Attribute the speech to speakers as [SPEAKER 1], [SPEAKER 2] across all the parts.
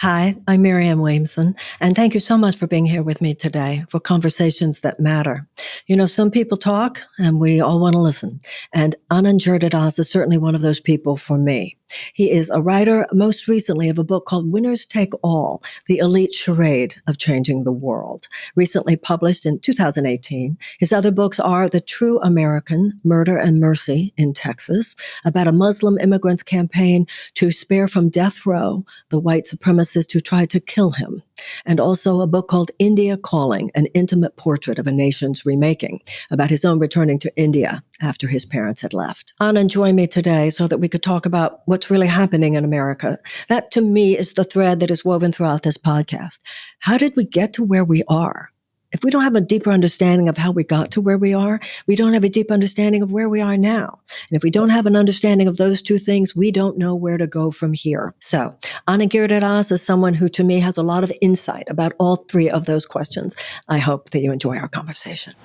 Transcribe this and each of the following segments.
[SPEAKER 1] Hi, I'm Marianne Williamson, and thank you so much for being here with me today for Conversations That Matter. You know, some people talk, and we all want to listen, and Anand Giridharadas is certainly one of those people for me. He is a writer, most recently, of a book called Winners Take All, The Elite Charade of Changing the World, recently published in 2018. His other books are The True American, Murder and Mercy in Texas, about a Muslim immigrant campaign to spare from death row the white supremacists who tried to kill him, and also a book called India Calling, an intimate portrait of a nation's remaking, about his own returning to India after his parents had left. Anand joined me today so that we could talk about what's really happening in America. That, to me, is the thread that is woven throughout this podcast. How did we get to where we are? If we don't have a deeper understanding of how we got to where we are, we don't have a deep understanding of where we are now. And if we don't have an understanding of those two things, we don't know where to go from here. So Anand Giridharadas is someone who, to me, has a lot of insight about all three of those questions. I hope that you enjoy our conversation.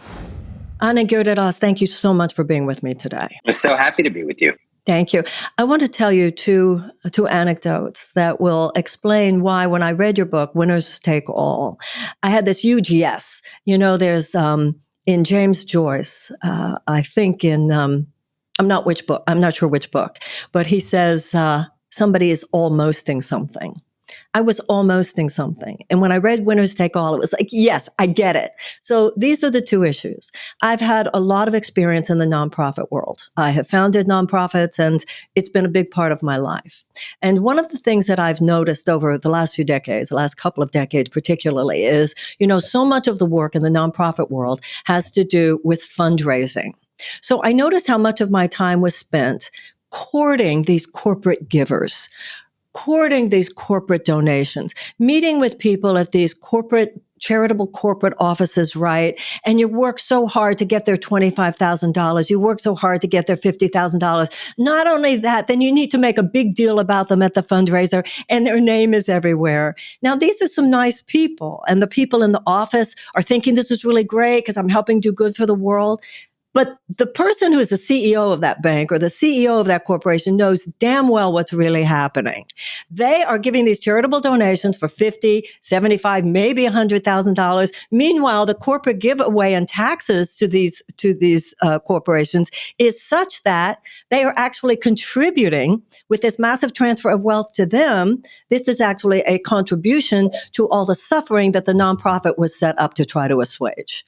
[SPEAKER 1] Anand Giridharadas, thank you so much for being with me today.
[SPEAKER 2] I'm so happy to be with you.
[SPEAKER 1] Thank you. I want to tell you two anecdotes that will explain why, when I read your book, Winners Take All, I had this huge yes. You know, there's in James Joyce, I think I'm not sure which book, but he says somebody is almosting something. I was almosting something. And when I read Winners Take All, it was like, yes, I get it. So these are the two issues. I've had a lot of experience in the nonprofit world. I have founded nonprofits, and it's been a big part of my life. And one of the things that I've noticed over the last few decades, the last couple of decades particularly, is, you know, so much of the work in the nonprofit world has to do with fundraising. So I noticed how much of my time was spent courting these corporate givers, courting these corporate donations, meeting with people at these charitable corporate offices, right? And you work so hard to get their $25,000. You work so hard to get their $50,000. Not only that, then you need to make a big deal about them at the fundraiser, and their name is everywhere. Now, these are some nice people, and the people in the office are thinking this is really great because I'm helping do good for the world. But the person who is the CEO of that bank or the CEO of that corporation knows damn well what's really happening. They are giving these charitable donations for $50, $75, maybe $100,000. Meanwhile, the corporate giveaway and taxes to these corporations is such that they are actually contributing with this massive transfer of wealth to them. This is actually a contribution to all the suffering that the nonprofit was set up to try to assuage.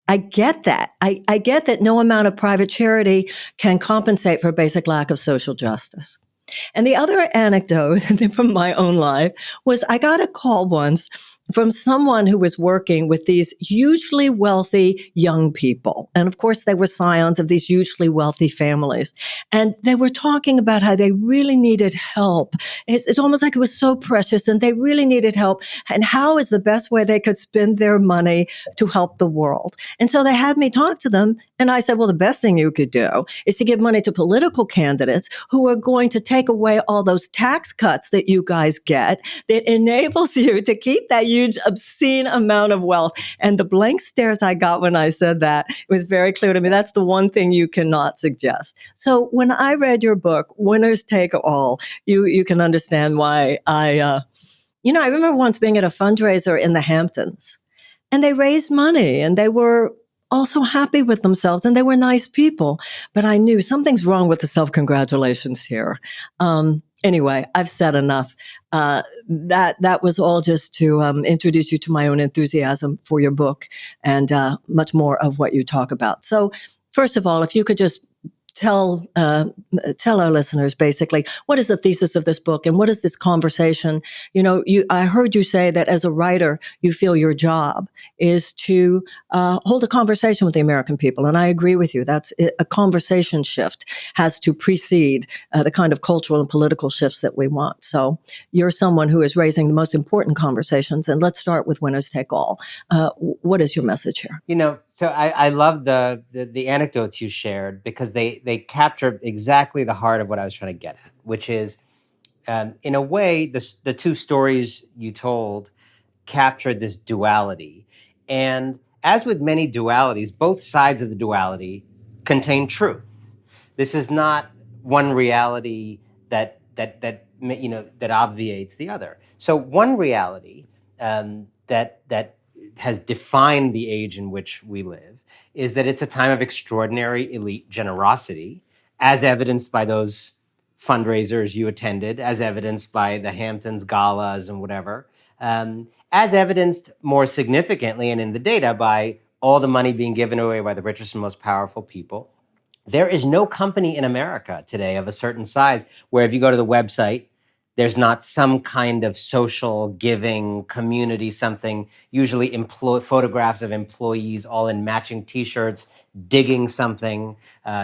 [SPEAKER 1] I get that. I get that no amount of private charity can compensate for a basic lack of social justice. And the other anecdote from my own life was I got a call once from someone who was working with these hugely wealthy young people. And of course, they were scions of these hugely wealthy families. And they were talking about how they really needed help. It's almost like it was so precious, and they really needed help. And how is the best way they could spend their money to help the world? And so they had me talk to them. And I said, well, the best thing you could do is to give money to political candidates who are going to take away all those tax cuts that you guys get that enables you to keep that huge, obscene amount of wealth. And the blank stares I got when I said that, it was very clear to me that's the one thing you cannot suggest. So when I read your book, Winners Take All, you can understand why I remember once being at a fundraiser in the Hamptons, and they raised money, and they were also happy with themselves, and they were nice people. But I knew something's wrong with the self-congratulations here. Anyway, I've said enough. That was all just to introduce you to my own enthusiasm for your book and much more of what you talk about. So first of all, if you could just tell our listeners basically what is the thesis of this book and what is this conversation? You know, I heard you say that as a writer, you feel your job is to hold a conversation with the American people, and I agree with you. That's a conversation shift has to precede the kind of cultural and political shifts that we want. So you're someone who is raising the most important conversations, and let's start with Winners Take All. What is your message here?
[SPEAKER 3] You know, so I love the anecdotes you shared because they captured exactly the heart of what I was trying to get at, which is, in a way, the two stories you told captured this duality. And as with many dualities, both sides of the duality contain truth. This is not one reality that that obviates the other. So one reality that has defined the age in which we live is that it's a time of extraordinary elite generosity, as evidenced by those fundraisers you attended, as evidenced by the Hamptons galas and whatever, as evidenced more significantly and in the data by all the money being given away by the richest and most powerful people. There is no company in America today of a certain size where if you go to the website, there's not some kind of social giving community, something, usually photographs of employees all in matching t-shirts, digging something.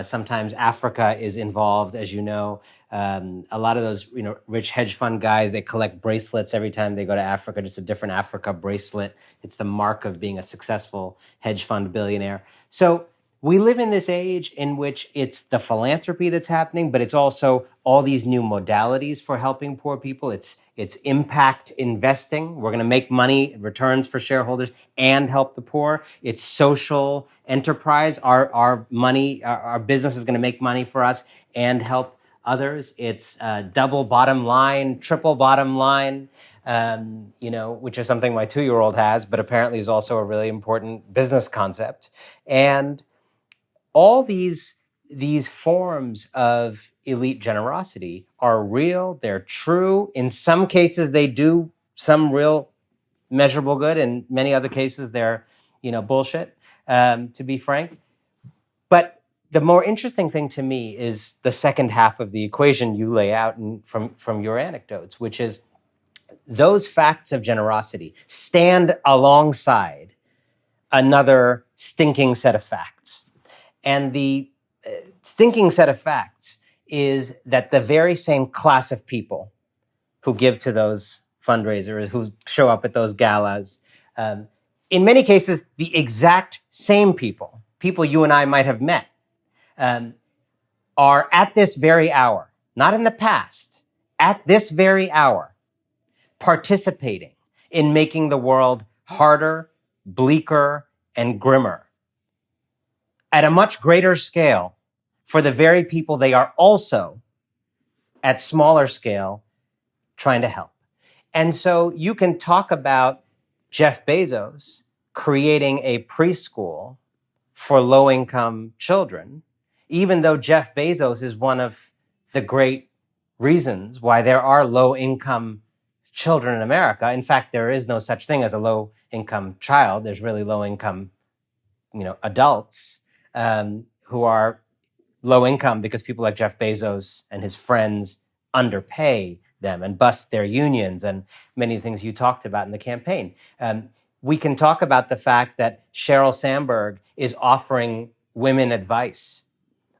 [SPEAKER 3] Sometimes Africa is involved, as you know. A lot of those, rich hedge fund guys, they collect bracelets every time they go to Africa, just a different Africa bracelet. It's the mark of being a successful hedge fund billionaire. So we live in this age in which it's the philanthropy that's happening, but it's also all these new modalities for helping poor people. It's impact investing. We're going to make money, returns for shareholders, and help the poor. It's social enterprise. Our money, our business is going to make money for us and help others. It's double bottom line, triple bottom line, which is something my 2-year-old has, but apparently is also a really important business concept. And all these forms of elite generosity are real, they're true. In some cases, they do some real measurable good. In many other cases, they're, bullshit, to be frank. But the more interesting thing to me is the second half of the equation you lay out from your anecdotes, which is those facts of generosity stand alongside another stinking set of facts. And the stinking set of facts is that the very same class of people who give to those fundraisers, who show up at those galas, in many cases, the exact same people you and I might have met, are at this very hour, not in the past, at this very hour, participating in making the world harder, bleaker, and grimmer at a much greater scale for the very people they are also at smaller scale trying to help. And so you can talk about Jeff Bezos creating a preschool for low-income children, even though Jeff Bezos is one of the great reasons why there are low-income children in America. In fact, there is no such thing as a low-income child. There's really low-income, adults who are low income because people like Jeff Bezos and his friends underpay them and bust their unions and many things you talked about in the campaign. We can talk about the fact that Sheryl Sandberg is offering women advice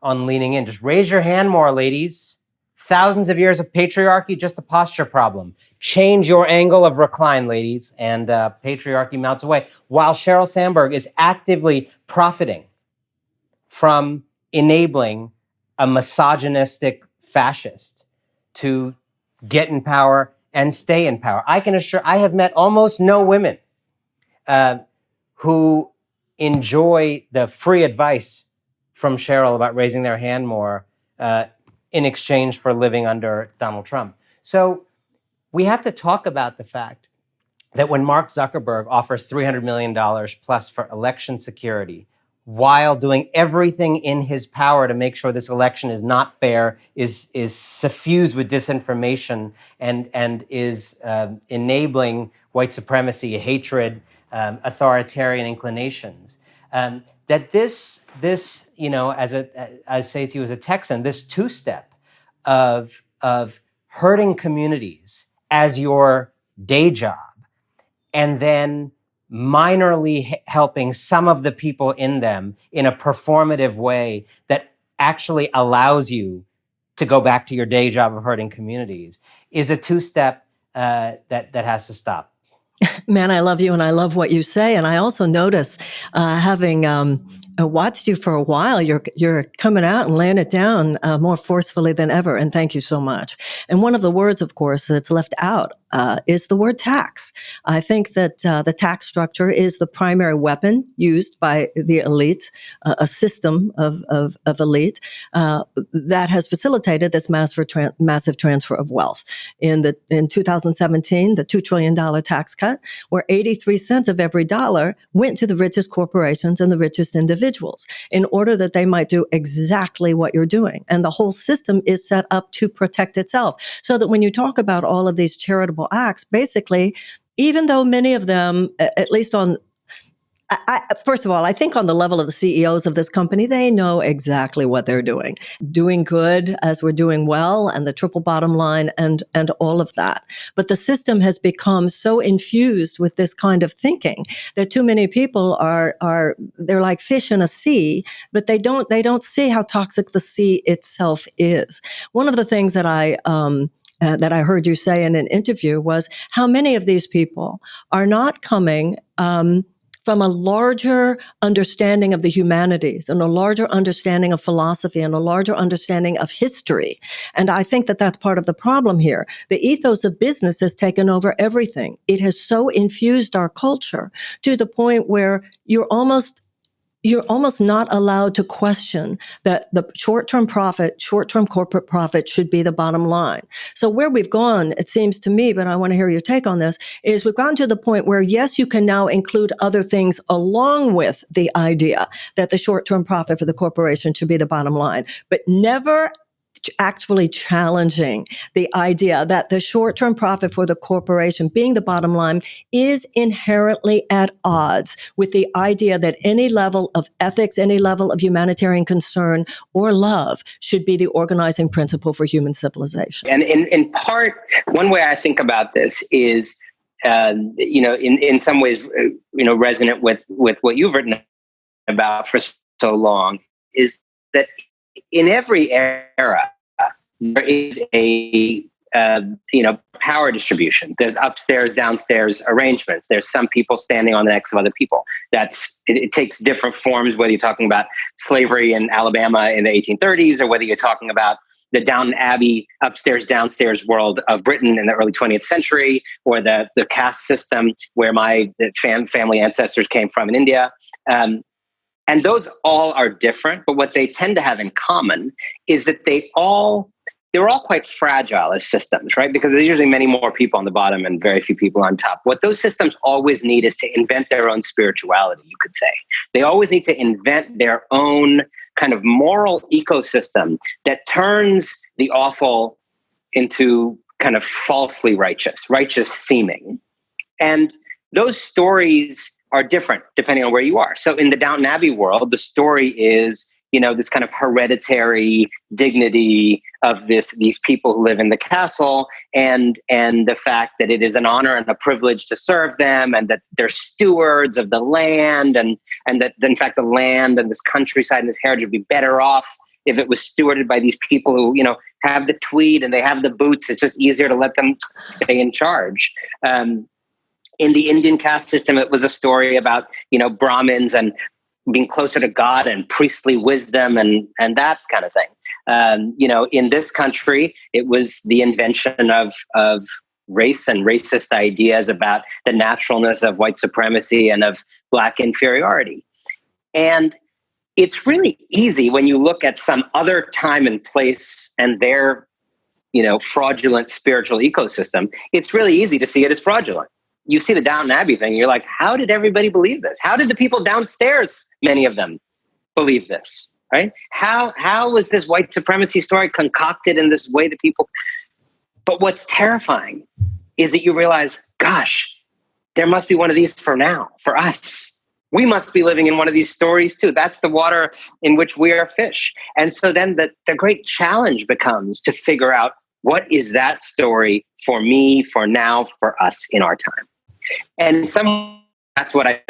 [SPEAKER 3] on leaning in. Just raise your hand more, ladies. Thousands of years of patriarchy, just a posture problem. Change your angle of recline, ladies, and patriarchy melts away. While Sheryl Sandberg is actively profiting from enabling a misogynistic fascist to get in power and stay in power. I can assure, I have met almost no women who enjoy the free advice from Sheryl about raising their hand more in exchange for living under Donald Trump. So we have to talk about the fact that when Mark Zuckerberg offers $300 million plus for election security, while doing everything in his power to make sure this election is not fair, is suffused with disinformation, and is enabling white supremacy, hatred, authoritarian inclinations, that this as I say to you as a Texan, this two-step of hurting communities as your day job, and then minorly helping some of the people in them in a performative way that actually allows you to go back to your day job of hurting communities, is a two-step that has to stop.
[SPEAKER 1] Man, I love you and I love what you say. And I also notice, having watched you for a while, you're coming out and laying it down more forcefully than ever. And thank you so much. And one of the words, of course, that's left out is the word tax. I think that the tax structure is the primary weapon used by the elite, a system of elite that has facilitated this massive transfer of wealth. In 2017, the $2 trillion tax cut, where 83 cents of every dollar went to the richest corporations and the richest individuals in order that they might do exactly what you're doing. And the whole system is set up to protect itself. So that when you talk about all of these charitable acts, basically, even though many of them, at least on first of all, I think on the level of the CEOs of this company, they know exactly what they're doing good as we're doing well, and the triple bottom line and all of that. But the system has become so infused with this kind of thinking that too many people they're like fish in a sea, but they don't see how toxic the sea itself is. One of the things that I heard you say in an interview was how many of these people are not coming from a larger understanding of the humanities and a larger understanding of philosophy and a larger understanding of history. And I think that that's part of the problem here. The ethos of business has taken over everything. It has so infused our culture to the point where you're almost not allowed to question that the short-term corporate profit should be the bottom line. So where we've gone, it seems to me, but I want to hear your take on this, is we've gotten to the point where, yes, you can now include other things along with the idea that the short-term profit for the corporation should be the bottom line, but never actually challenging the idea that the short-term profit for the corporation being the bottom line is inherently at odds with the idea that any level of ethics, any level of humanitarian concern or love should be the organizing principle for human civilization.
[SPEAKER 2] And in part, one way I think about this is, in some ways, resonant with what you've written about for so long, is that in every era, there is a power distribution. There's upstairs, downstairs arrangements. There's some people standing on the necks of other people. It takes different forms, whether you're talking about slavery in Alabama in the 1830s, or whether you're talking about the Downton Abbey upstairs, downstairs world of Britain in the early 20th century, or the caste system where my family ancestors came from in India. And those all are different, but what they tend to have in common is that they're all quite fragile as systems, right? Because there's usually many more people on the bottom and very few people on top. What those systems always need is to invent their own spirituality, you could say. They always need to invent their own kind of moral ecosystem that turns the awful into kind of falsely righteous seeming. And those stories are different depending on where you are. So in the Downton Abbey world, the story is, this kind of hereditary dignity of these people who live in the castle, and the fact that it is an honor and a privilege to serve them, and that they're stewards of the land, and that in fact the land and this countryside and this heritage would be better off if it was stewarded by these people who, have the tweed and they have the boots. It's just easier to let them stay in charge. In the Indian caste system, it was a story about, Brahmins and being closer to God and priestly wisdom and that kind of thing. In this country, it was the invention of race and racist ideas about the naturalness of white supremacy and of Black inferiority. And it's really easy when you look at some other time and place and their, fraudulent spiritual ecosystem, it's really easy to see it as fraudulent. You see the Downton Abbey thing, you're like, how did everybody believe this? How did the people downstairs, many of them, believe this, right? How was this white supremacy story concocted in this way that people... But what's terrifying is that you realize, gosh, there must be one of these for now, for us. We must be living in one of these stories too. That's the water in which we are fish. And so then the great challenge becomes to figure out, what is that story for me, for now, for us in our time? And that's what I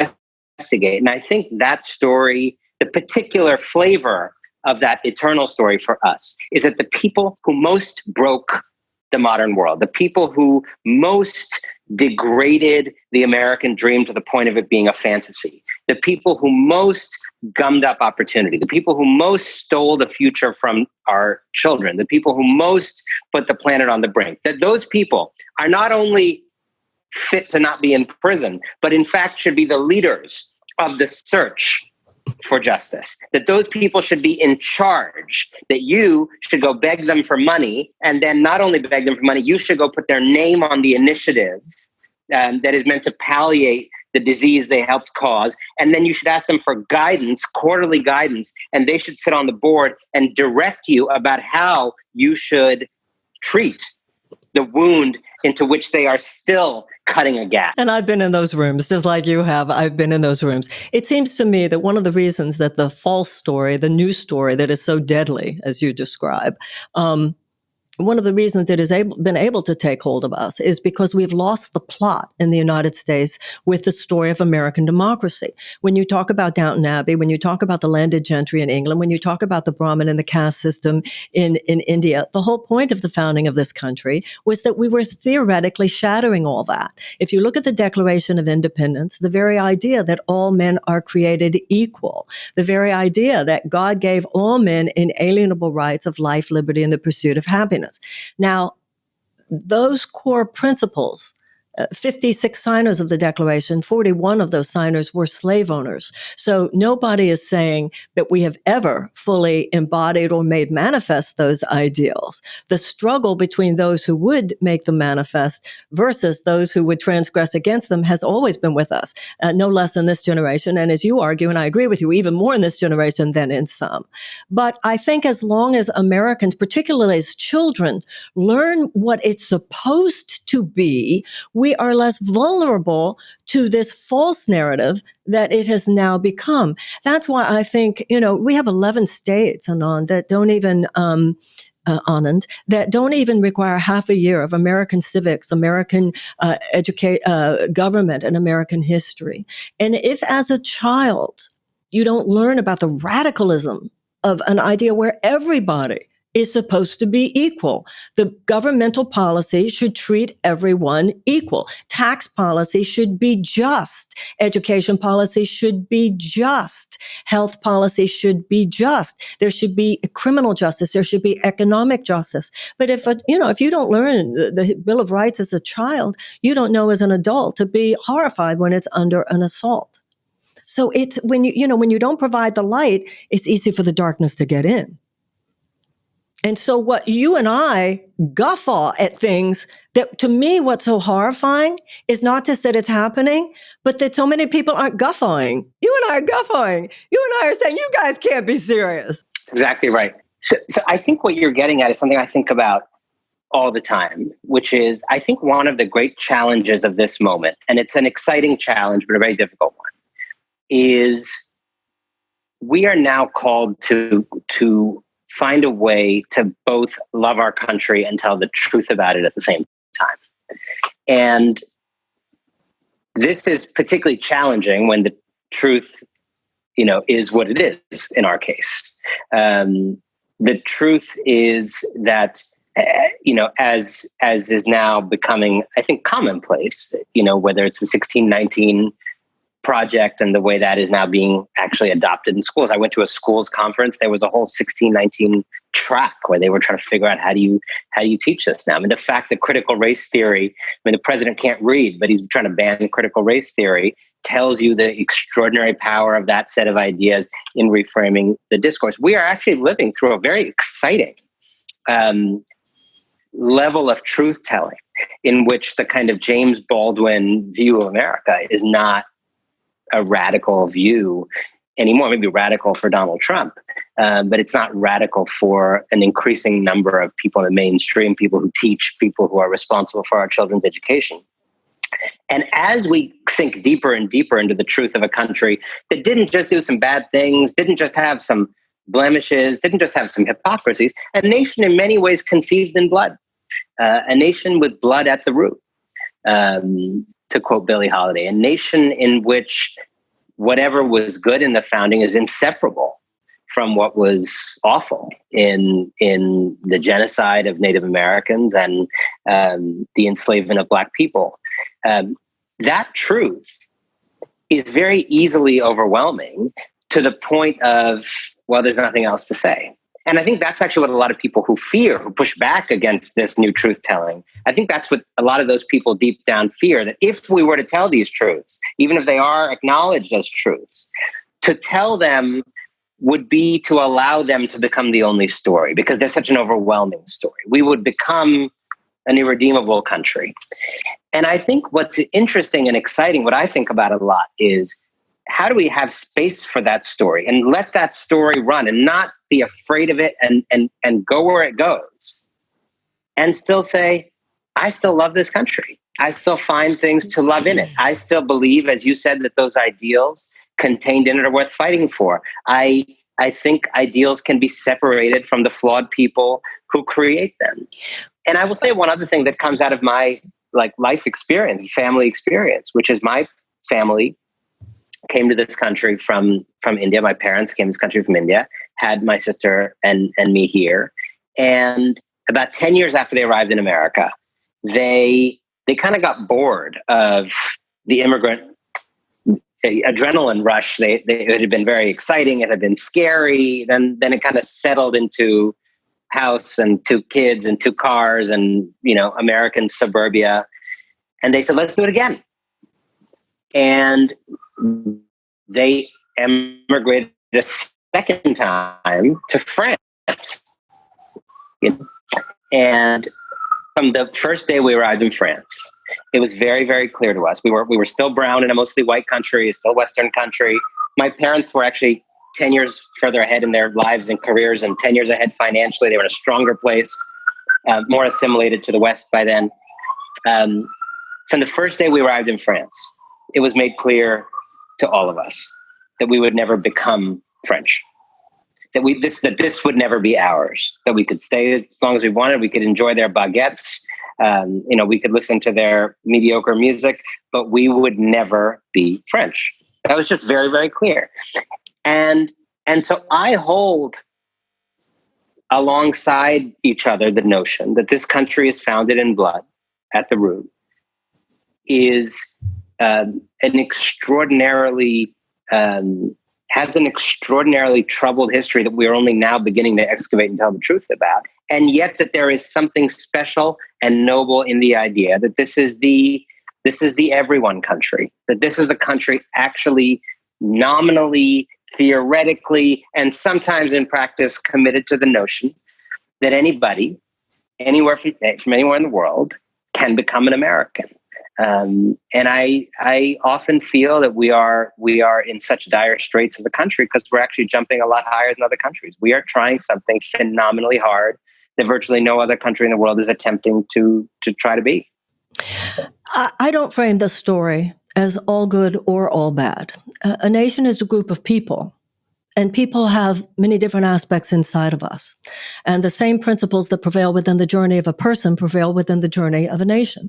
[SPEAKER 2] investigate. And I think that story, the particular flavor of that eternal story for us, is that the people who most broke the modern world, the people who most degraded the American dream to the point of it being a fantasy, the people who most gummed up opportunity, the people who most stole the future from our children, the people who most put the planet on the brink, that those people are not only fit to not be in prison, but in fact should be the leaders of the search for justice, that those people should be in charge, that you should go beg them for money, and then not only beg them for money, you should go put their name on the initiative that is meant to palliate the disease they helped cause. And then you should ask them for guidance, quarterly guidance, and they should sit on the board and direct you about how you should treat the wound into which they are still cutting a gap.
[SPEAKER 1] And I've been in those rooms, just like you have. I've been in those rooms. It seems to me that one of the reasons that the false story, the news story that is so deadly, as you describe, one of the reasons it has been able to take hold of us is because we've lost the plot in the United States with the story of American democracy. When you talk about Downton Abbey, when you talk about the landed gentry in England, when you talk about the Brahmin and the caste system in India, the whole point of the founding of this country was that we were theoretically shattering all that. If you look at the Declaration of Independence, the very idea that all men are created equal, the very idea that God gave all men inalienable rights of life, liberty, and the pursuit of happiness. Now, those core principles, 56 signers of the Declaration, 41 of those signers were slave owners. So nobody is saying that we have ever fully embodied or made manifest those ideals. The struggle between those who would make them manifest versus those who would transgress against them has always been with us, no less in this generation. And as you argue, and I agree with you, even more in this generation than in some. But I think as long as Americans, particularly as children, learn what it's supposed to be, we are less vulnerable to this false narrative that it has now become. That's why I think, we have 11 states, Anand, that don't even, Anand, that don't even require half a year of American civics, American government, and American history. And if as a child you don't learn about the radicalism of an idea where everybody is supposed to be equal. The governmental policy should treat everyone equal. Tax policy should be just. Education policy should be just. Health policy should be just. There should be criminal justice. There should be economic justice. But if you don't learn the Bill of Rights as a child, you don't know as an adult to be horrified when it's under an assault. So it's when you don't provide the light, it's easy for the darkness to get in. And so what you and I guffaw at things that, to me, what's so horrifying is not just that it's happening, but that so many people aren't guffawing. You and I are guffawing. You and I are saying, you guys can't be serious.
[SPEAKER 2] Exactly right. So I think what you're getting at is something I think about all the time, which is, I think one of the great challenges of this moment, and it's an exciting challenge, but a very difficult one, is we are now called to find a way to both love our country and tell the truth about it at the same time. And this is particularly challenging when the truth, is what it is in our case. The truth is that, as is now becoming, I think, commonplace, whether it's the 1619 project and the way that is now being actually adopted in schools. I went to a schools conference. There was a whole 1619 track where they were trying to figure out how do you teach this now. I mean, the fact that critical race theory, the president can't read, but he's trying to ban critical race theory, tells you the extraordinary power of that set of ideas in reframing the discourse. We are actually living through a very exciting level of truth-telling in which the kind of James Baldwin view of America is not a radical view anymore. Maybe radical for Donald Trump, but it's not radical for an increasing number of people in the mainstream, people who teach, people who are responsible for our children's education. And as we sink deeper and deeper into the truth of a country that didn't just do some bad things, didn't just have some blemishes, didn't just have some hypocrisies, a nation in many ways conceived in blood, a nation with blood at the root. To quote Billie Holiday, a nation in which whatever was good in the founding is inseparable from what was awful in the genocide of Native Americans and the enslavement of Black people. That truth is very easily overwhelming to the point of, well, there's nothing else to say. And I think that's actually what a lot of people who push back against this new truth telling, I think that's what a lot of those people deep down fear, that if we were to tell these truths, even if they are acknowledged as truths, to tell them would be to allow them to become the only story, because they're such an overwhelming story. We would become an irredeemable country. And I think what's interesting and exciting, what I think about a lot, is how do we have space for that story and let that story run and not be afraid of it and go where it goes, and still say, I still love this country. I still find things to love in it. I still believe, as you said, that those ideals contained in it are worth fighting for. I think ideals can be separated from the flawed people who create them. And I will say one other thing that comes out of my life experience, family experience, which is my family came to this country from India. My parents came to this country from India, had my sister and me here. And about 10 years after they arrived in America, they kind of got bored of the immigrant adrenaline rush. It had been very exciting. It had been scary. Then it kind of settled into house and 2 kids and 2 cars and, American suburbia. And they said, let's do it again. And they emigrated a second time to France. And from the first day we arrived in France, it was very, very clear to us. We were still brown in a mostly white country, still Western country. My parents were actually 10 years further ahead in their lives and careers, and 10 years ahead financially. They were in a stronger place, more assimilated to the West by then. From the first day we arrived in France, it was made clear to all of us that we would never become French, that this would never be ours, that we could stay as long as we wanted. We could enjoy their baguettes. We could listen to their mediocre music, but we would never be French. That was just very, very clear. And so I hold alongside each other the notion that this country is founded in blood at the root, is an extraordinarily has an extraordinarily troubled history that we are only now beginning to excavate and tell the truth about. And yet that there is something special and noble in the idea that this is the everyone country, that this is a country actually nominally, theoretically, and sometimes in practice committed to the notion that anybody, anywhere from anywhere in the world, can become an American. And I often feel that we are in such dire straits as a country because we're actually jumping a lot higher than other countries. We are trying something phenomenally hard that virtually no other country in the world is attempting to try to be.
[SPEAKER 1] I don't frame the story as all good or all bad. A nation is a group of people. And people have many different aspects inside of us. And the same principles that prevail within the journey of a person prevail within the journey of a nation.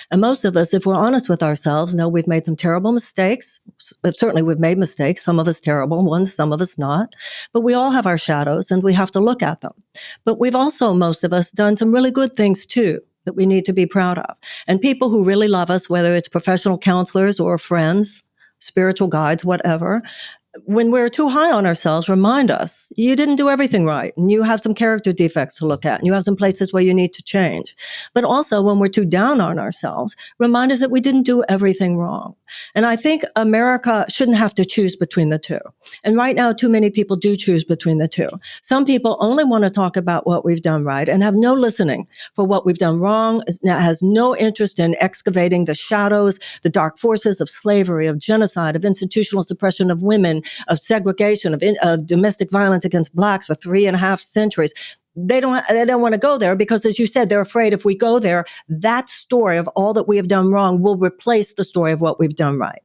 [SPEAKER 1] And most of us, if we're honest with ourselves, know we've made some terrible mistakes. Certainly we've made mistakes, some of us terrible ones, some of us not. But we all have our shadows and we have to look at them. But we've also, most of us, done some really good things too that we need to be proud of. And people who really love us, whether it's professional counselors or friends, spiritual guides, whatever, when we're too high on ourselves, remind us, you didn't do everything right, and you have some character defects to look at, and you have some places where you need to change. But also, when we're too down on ourselves, remind us that we didn't do everything wrong. And I think America shouldn't have to choose between the two. And right now, too many people do choose between the two. Some people only want to talk about what we've done right and have no listening for what we've done wrong, has no interest in excavating the shadows, the dark forces of slavery, of genocide, of institutional suppression of women, of segregation, of domestic violence against blacks for 3.5 centuries. They don't want to go there because, as you said, they're afraid if we go there, that story of all that we have done wrong will replace the story of what we've done right.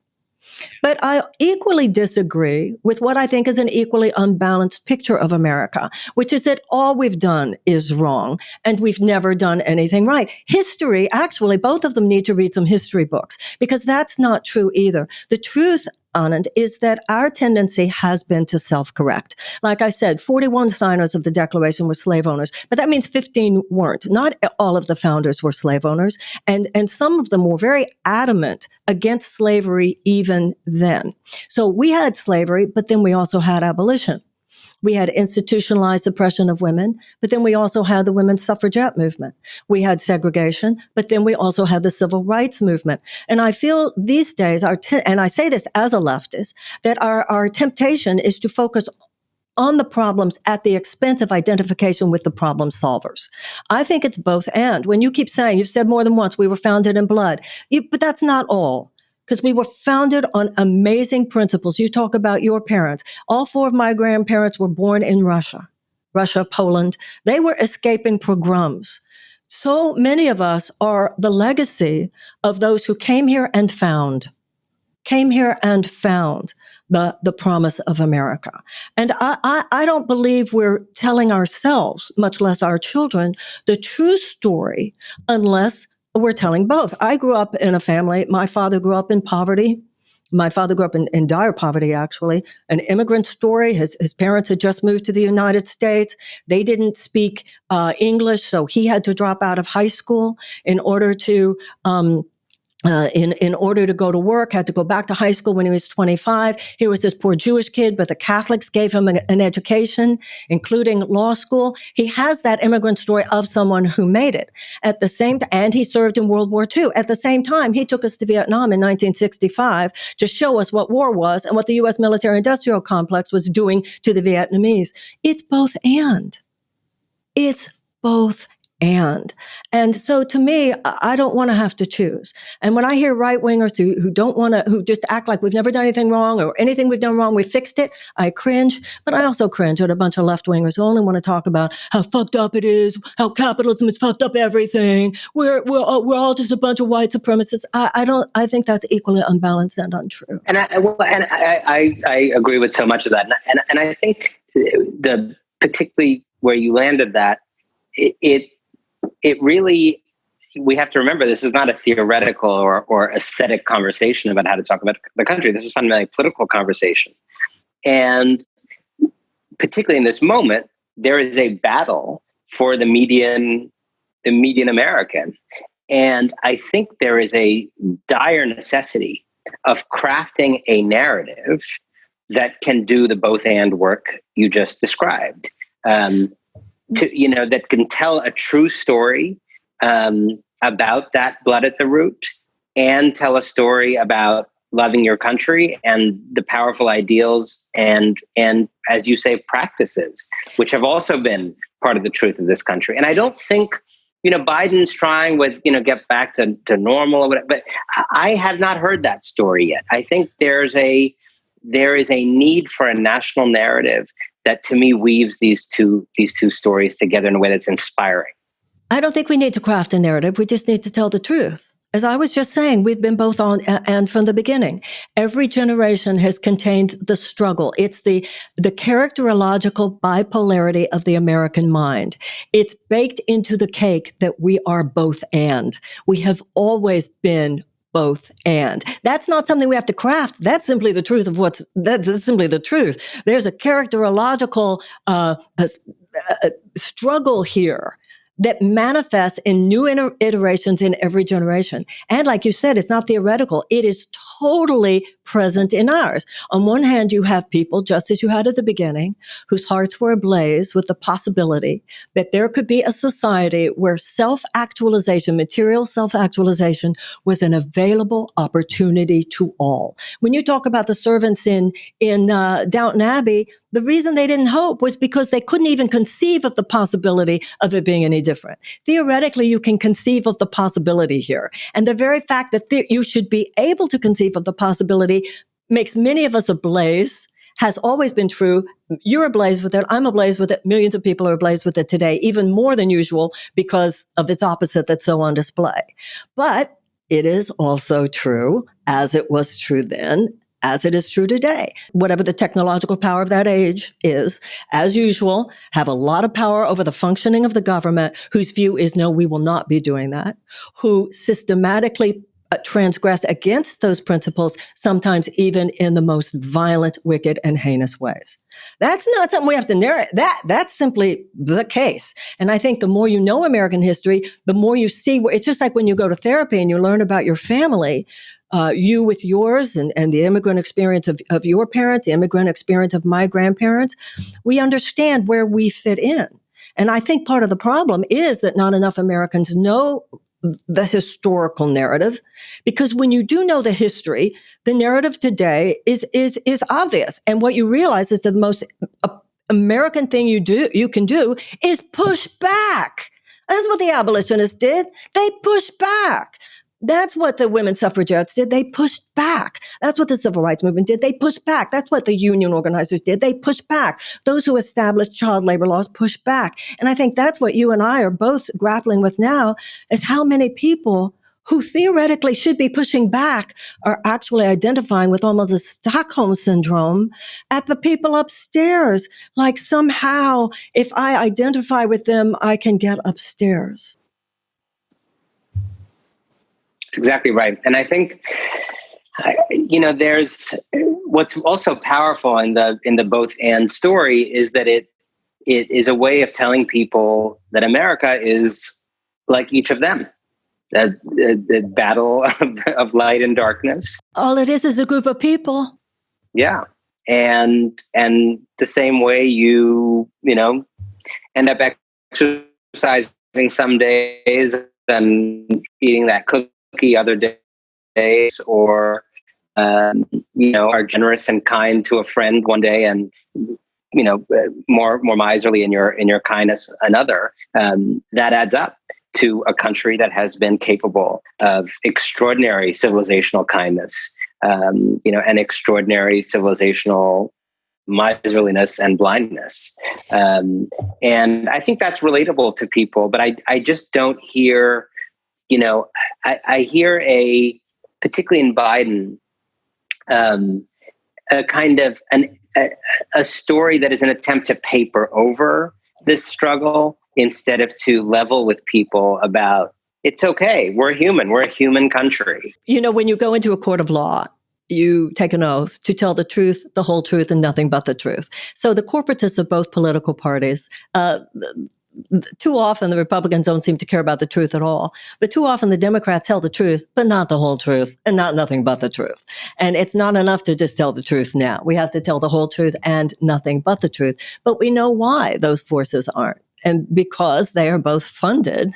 [SPEAKER 1] But I equally disagree with what I think is an equally unbalanced picture of America, which is that all we've done is wrong and we've never done anything right. History, actually, both of them need to read some history books because that's not true either. The truth Anand, is that our tendency has been to self-correct. Like I said, 41 signers of the Declaration were slave owners, but that means 15 weren't. Not all of the founders were slave owners, and some of them were very adamant against slavery even then. So we had slavery, but then we also had abolition. We had institutionalized oppression of women, but then we also had the women's suffragette movement. We had segregation, but then we also had the civil rights movement. And I feel these days, and I say this as a leftist, that our temptation is to focus on the problems at the expense of identification with the problem solvers. I think it's both and. When you keep saying, you've said more than once, we were founded in blood, but that's not all. Because we were founded on amazing principles. You talk about your parents. All four of my grandparents were born in Russia, Poland. They were escaping pogroms. So many of us are the legacy of those who came here and found the promise of America. And I don't believe we're telling ourselves, much less our children, the true story unless we're telling both. I grew up in a family. My father grew up in poverty. My father grew up in dire poverty, actually, an immigrant story. His parents had just moved to the United States. They didn't speak English, so he had to drop out of high school in order to in order to go to work, had to go back to high school when he was 25. He was this poor Jewish kid, but the Catholics gave him an education, including law school. He has that immigrant story of someone who made it. At the same time, and he served in World War II. At the same time, he took us to Vietnam in 1965 to show us what war was and what the U.S. military-industrial complex was doing to the Vietnamese. It's both and. It's both and so to me, I don't want to have to choose. And when I hear right wingers who just act like we've never done anything wrong or anything we've done wrong, we fixed it, I cringe. But I also cringe at a bunch of left wingers who only want to talk about how fucked up it is, how capitalism has fucked up everything. We're all just a bunch of white supremacists. I think that's equally unbalanced and untrue.
[SPEAKER 2] And I agree with so much of that. And I think the particularly where you landed that, it really, we have to remember this is not a theoretical or aesthetic conversation about how to talk about the country. This is fundamentally a political conversation. And particularly in this moment, there is a battle for the median American. And I think there is a dire necessity of crafting a narrative that can do the both and work you just described. That can tell a true story about that blood at the root and tell a story about loving your country and the powerful ideals and as you say, practices, which have also been part of the truth of this country. And I don't think, Biden's trying with, get back to normal or whatever, but I have not heard that story yet. I think there is a need for a national narrative that to me weaves these two stories together in a way that's inspiring.
[SPEAKER 1] I don't think we need to craft a narrative. We just need to tell the truth. As I was just saying, we've been both on and from the beginning. Every generation has contained the struggle. It's the characterological bipolarity of the American mind. It's baked into the cake that we are both and. We have always been both and. That's not something we have to craft. That's simply the truth of that's simply the truth. There's a characterological struggle here that manifests in new iterations in every generation. And like you said, it's not theoretical. It is totally present in ours. On one hand, you have people, just as you had at the beginning, whose hearts were ablaze with the possibility that there could be a society where self-actualization, material self-actualization, was an available opportunity to all. When you talk about the servants in Downton Abbey, the reason they didn't hope was because they couldn't even conceive of the possibility of it being any different. Theoretically, you can conceive of the possibility here. And the very fact that you should be able to conceive of the possibility makes many of us ablaze, has always been true. You're ablaze with it. I'm ablaze with it. Millions of people are ablaze with it today, even more than usual because of its opposite that's so on display. But it is also true, as it was true then, as it is true today. Whatever the technological power of that age is, as usual, have a lot of power over the functioning of the government, whose view is, no, we will not be doing that, who systematically transgress against those principles, sometimes even in the most violent, wicked, and heinous ways. That's not something we have to narrate. That's simply the case. And I think the more you know American history, the more you see. It's just like when you go to therapy and you learn about your family, you with yours and the immigrant experience of your parents, the immigrant experience of my grandparents, we understand where we fit in. And I think part of the problem is that not enough Americans know the historical narrative, because when you do know the history, the narrative today is obvious. And what you realize is that the most American thing you can do is push back. That's what the abolitionists did. They pushed back. That's what the women suffragettes did. They pushed back. That's what the civil rights movement did. They pushed back. That's what the union organizers did. They pushed back. Those who established child labor laws pushed back. And I think that's what you and I are both grappling with now, is how many people who theoretically should be pushing back are actually identifying with almost a Stockholm syndrome at the people upstairs. Like somehow, if I identify with them, I can get upstairs.
[SPEAKER 2] Exactly right. And I think, there's what's also powerful in the both and story is that it is a way of telling people that America is like each of them. The battle of light and darkness.
[SPEAKER 1] All it is a group of people.
[SPEAKER 2] Yeah. And the same way you end up exercising some days and eating that cookie other days, or are generous and kind to a friend one day, and more miserly in your kindness another. That adds up to a country that has been capable of extraordinary civilizational kindness, and extraordinary civilizational miserliness and blindness. And I think that's relatable to people, but I just don't hear. I hear particularly in Biden, a kind of a story that is an attempt to paper over this struggle instead of to level with people about it's okay. We're human. We're a human country.
[SPEAKER 1] When you go into a court of law, you take an oath to tell the truth, the whole truth, and nothing but the truth. So the corporatists of both political parties, too often the Republicans don't seem to care about the truth at all. But too often the Democrats tell the truth, but not the whole truth and not nothing but the truth. And it's not enough to just tell the truth now. We have to tell the whole truth and nothing but the truth. But we know why those forces aren't. And because they are both funded,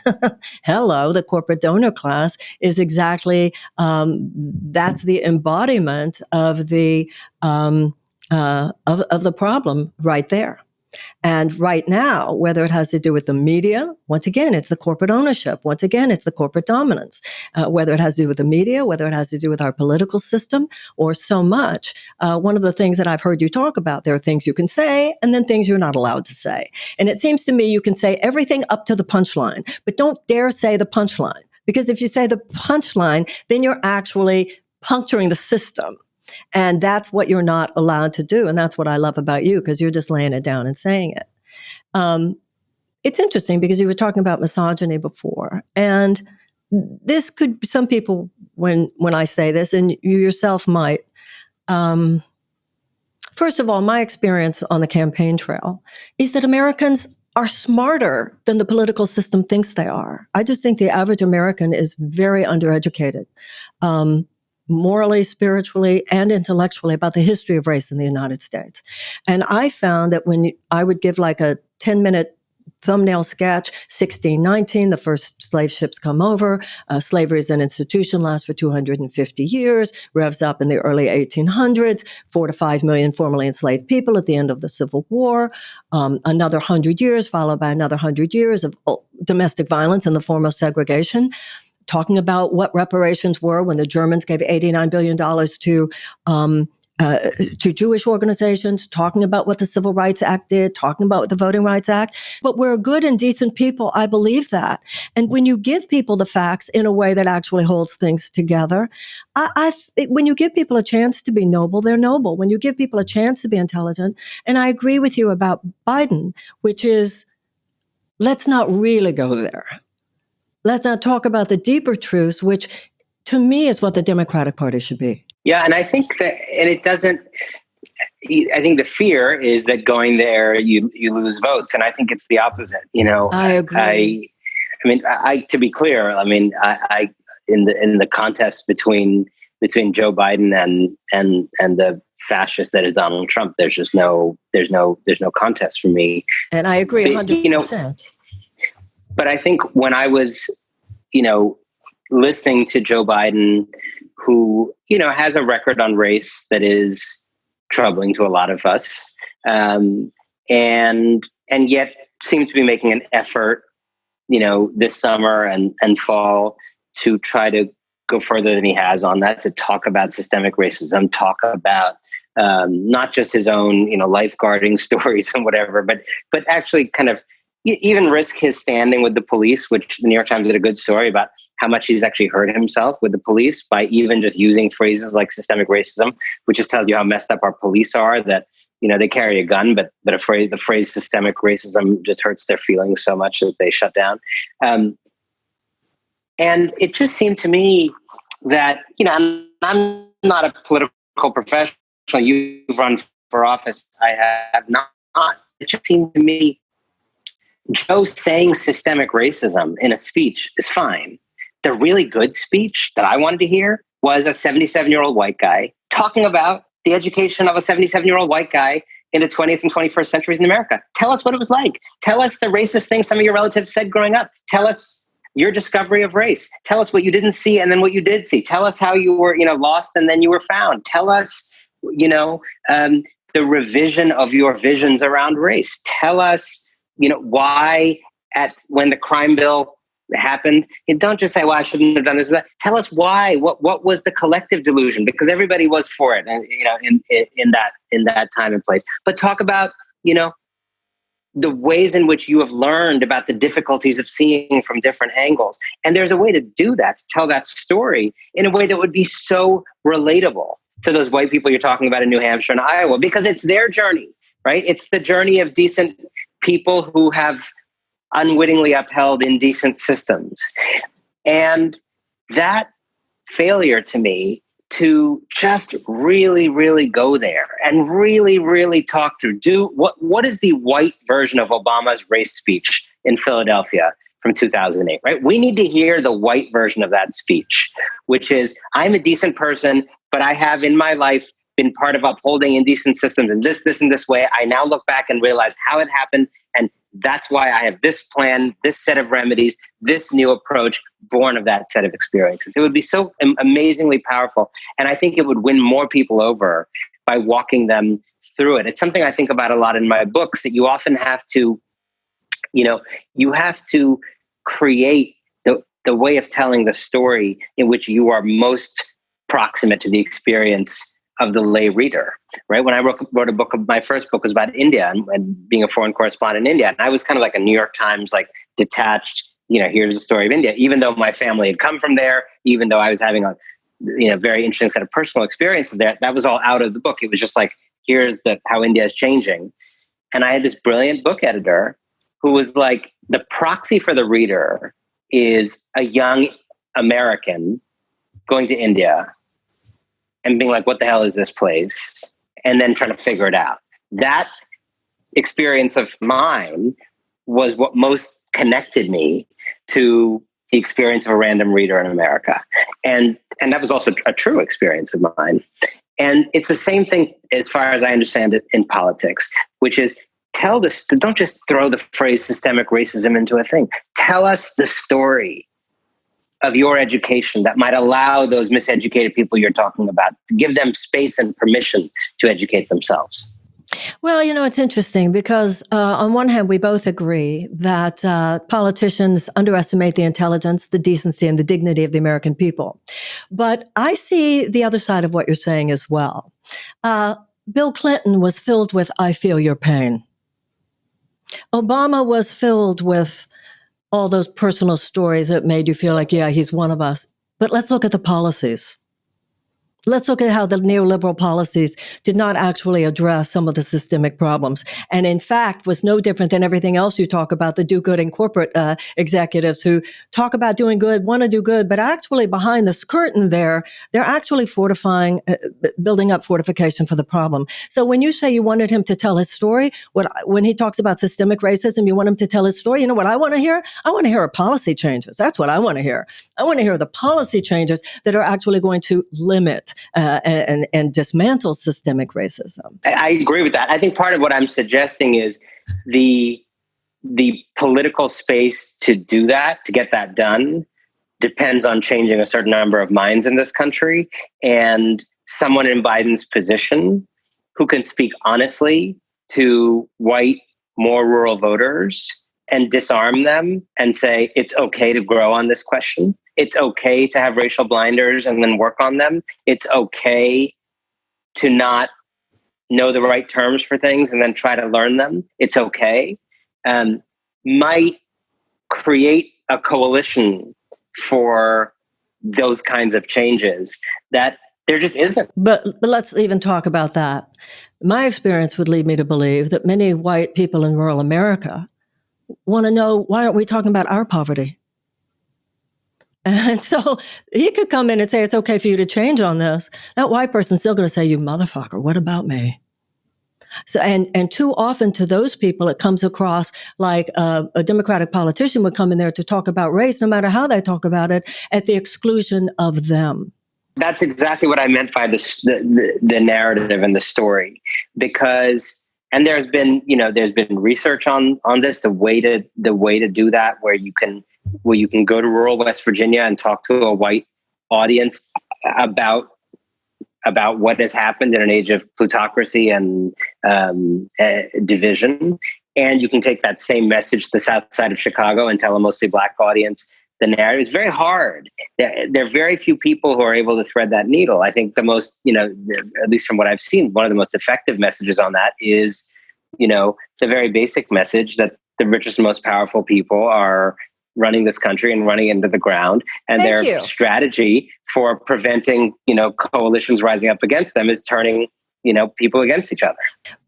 [SPEAKER 1] hello, the corporate donor class is exactly, that's the embodiment of the problem right there. And right now, whether it has to do with the media, once again, it's the corporate ownership. Once again, it's the corporate dominance. Whether it has to do with the media, whether it has to do with our political system, or so much. One of the things that I've heard you talk about, there are things you can say and then things you're not allowed to say. And it seems to me you can say everything up to the punchline, but don't dare say the punchline. Because if you say the punchline, then you're actually puncturing the system. And that's what you're not allowed to do. And that's what I love about you, because you're just laying it down and saying it. It's interesting because you were talking about misogyny before. And this could be some people, when I say this, and you yourself might. First of all, my experience on the campaign trail is that Americans are smarter than the political system thinks they are. I just think the average American is very undereducated. Morally, spiritually, and intellectually about the history of race in the United States. And I found that when I would give like a 10-minute thumbnail sketch, 1619, the first slave ships come over, slavery as an institution lasts for 250 years, revs up in the early 1800s, 4 to 5 million formerly enslaved people at the end of the Civil War, another 100 years, followed by another 100 years of domestic violence in the form of segregation. Talking about what reparations were when the Germans gave $89 billion to Jewish organizations, talking about what the Civil Rights Act did, talking about the Voting Rights Act. But we're good and decent people. I believe that. And when you give people the facts in a way that actually holds things together, when you give people a chance to be noble, they're noble. When you give people a chance to be intelligent, and I agree with you about Biden, which is, let's not really go there. Let's not talk about the deeper truths, which to me, is what the Democratic Party should be.
[SPEAKER 2] Yeah, and I think that, and it doesn't. I think the fear is that going there, you lose votes, and I think it's the opposite.
[SPEAKER 1] I agree.
[SPEAKER 2] I mean, to be clear, I mean, I in the contest between Joe Biden and the fascist that is Donald Trump, there's no contest for me.
[SPEAKER 1] And I agree 100%.
[SPEAKER 2] But I think when I was, listening to Joe Biden, who, has a record on race that is troubling to a lot of us, and yet seemed to be making an effort, this summer and fall to try to go further than he has on that, to talk about systemic racism, talk about not just his own, lifeguarding stories and whatever, but actually kind of even risk his standing with the police, which the New York Times did a good story about how much he's actually hurt himself with the police by even just using phrases like systemic racism, which just tells you how messed up our police are, that, they carry a gun, but the phrase systemic racism just hurts their feelings so much that they shut down. And it just seemed to me that, I'm not a political professional. You've run for office. I have not. It just seemed to me Joe saying systemic racism in a speech is fine. The really good speech that I wanted to hear was a 77-year-old white guy talking about the education of a 77-year-old white guy in the 20th and 21st centuries in America. Tell us what it was like. Tell us the racist things some of your relatives said growing up. Tell us your discovery of race. Tell us what you didn't see and then what you did see. Tell us how you were, lost and then you were found. Tell us, the revision of your visions around race. Tell us, why when the crime bill happened, and don't just say, well, I shouldn't have done this or that. Tell us why. What was the collective delusion? Because everybody was for it, and in that time and place. But talk about, the ways in which you have learned about the difficulties of seeing from different angles. And there's a way to do that, to tell that story in a way that would be so relatable to those white people you're talking about in New Hampshire and Iowa, because it's their journey, right? It's the journey of decent people who have unwittingly upheld indecent systems. And that failure to me to just really, really go there and really, really talk through, what is the white version of Obama's race speech in Philadelphia from 2008, right? We need to hear the white version of that speech, which is, I'm a decent person, but I have in my life been part of upholding indecent systems in this, and this way. I now look back and realize how it happened. And that's why I have this plan, this set of remedies, this new approach born of that set of experiences. It would be so amazingly powerful. And I think it would win more people over by walking them through it. It's something I think about a lot in my books, that you often have to, you have to create the way of telling the story in which you are most proximate to the experience of the lay reader, right? When I wrote a book, my first book was about India and being a foreign correspondent in India. And I was kind of like a New York Times, like detached, here's the story of India, even though my family had come from there, even though I was having a, very interesting set of personal experiences there. That was all out of the book. It was just like, here's how India is changing. And I had this brilliant book editor who was like, the proxy for the reader is a young American going to India and being like, what the hell is this place? And then trying to figure it out. That experience of mine was what most connected me to the experience of a random reader in America. And that was also a true experience of mine. And it's the same thing as far as I understand it in politics, which is don't just throw the phrase systemic racism into a thing. Tell us the story of your education that might allow those miseducated people you're talking about, to give them space and permission to educate themselves.
[SPEAKER 1] Well, it's interesting because on one hand, we both agree that politicians underestimate the intelligence, the decency, and the dignity of the American people. But I see the other side of what you're saying as well. Bill Clinton was filled with, I feel your pain. Obama was filled with all those personal stories that made you feel like, yeah, he's one of us. But let's look at the policies. Let's look at how the neoliberal policies did not actually address some of the systemic problems. And in fact, was no different than everything else you talk about, the do-gooding corporate executives who talk about doing good, want to do good, but actually behind this curtain there, they're actually fortifying, building up fortification for the problem. So when you say you wanted him to tell his story, when he talks about systemic racism, you want him to tell his story, you know what I want to hear? I want to hear policy changes. That's what I want to hear. I want to hear the policy changes that are actually going to limit and dismantle systemic racism.
[SPEAKER 2] I agree with that. I think part of what I'm suggesting is the political space to do that, to get that done, depends on changing a certain number of minds in this country. And someone in Biden's position who can speak honestly to white, more rural voters and disarm them and say, it's okay to grow on this question. It's okay to have racial blinders and then work on them. It's okay to not know the right terms for things and then try to learn them. It's okay. Might create a coalition for those kinds of changes that there just isn't.
[SPEAKER 1] But let's even talk about that. My experience would lead me to believe that many white people in rural America want to know, why aren't we talking about our poverty? And so he could come in and say, it's okay for you to change on this. That white person's still going to say, you motherfucker, what about me? So, and too often to those people, it comes across like a Democratic politician would come in there to talk about race, no matter how they talk about it, at the exclusion of them.
[SPEAKER 2] That's exactly what I meant by the narrative and the story, because, and there's been research on this, the way to do that, where you can go to rural West Virginia and talk to a white audience about what has happened in an age of plutocracy and division. And you can take that same message to the south side of Chicago and tell a mostly Black audience the narrative. It's very hard. There are very few people who are able to thread that needle. I think the most, at least from what I've seen, one of the most effective messages on that is, the very basic message that the richest and most powerful people are running this country and running into the ground. And their strategy for preventing, coalitions rising up against them is turning, people against each other.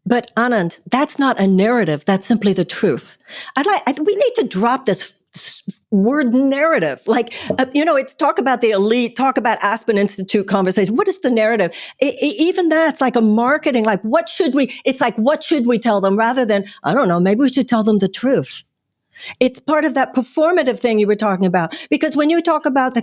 [SPEAKER 1] But Anand, that's not a narrative. That's simply the truth. We need to drop this word narrative. It's talk about the elite, talk about Aspen Institute conversation. What is the narrative? Even that's like a marketing, what should we tell them rather than, I don't know, maybe we should tell them the truth. It's part of that performative thing you were talking about. Because when you talk about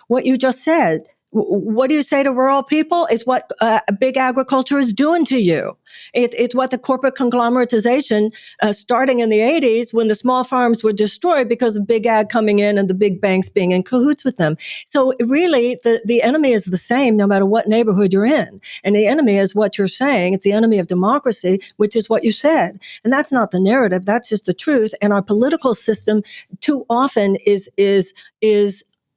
[SPEAKER 1] what you just said, what do you say to rural people? It's what big agriculture is doing to you. It's what the corporate conglomeratization, starting in the 80s when the small farms were destroyed because of big ag coming in and the big banks being in cahoots with them. So really, the enemy is the same no matter what neighborhood you're in. And the enemy is what you're saying. It's the enemy of democracy, which is what you said. And that's not the narrative. That's just the truth. And our political system too often is